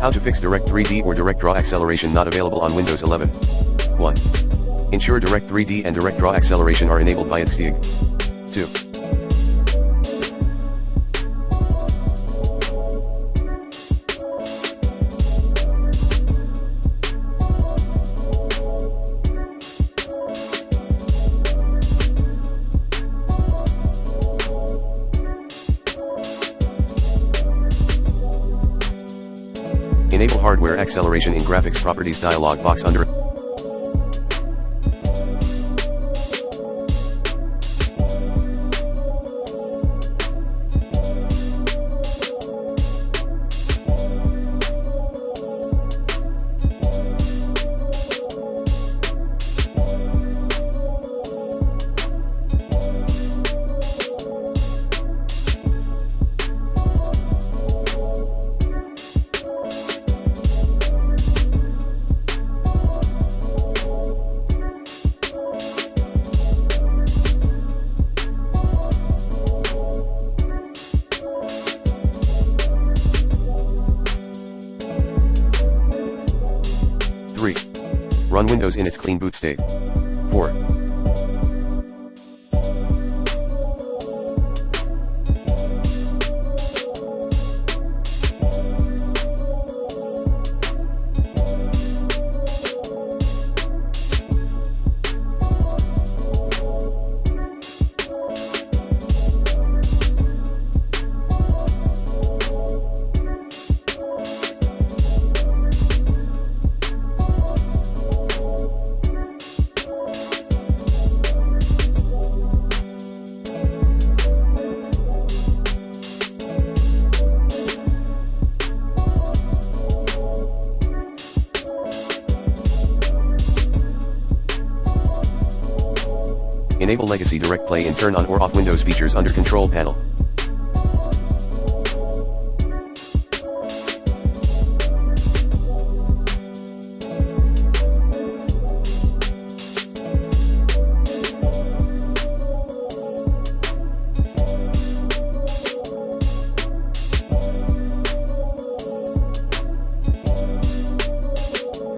How to fix Direct 3D or DirectDraw acceleration not available on Windows 11. 1. Ensure Direct 3D and DirectDraw acceleration are enabled by XDIG. 2. Enable hardware acceleration in graphics properties dialog box under. Run Windows in its clean boot state. 4. Enable Legacy Direct Play and turn on or off Windows features under Control Panel.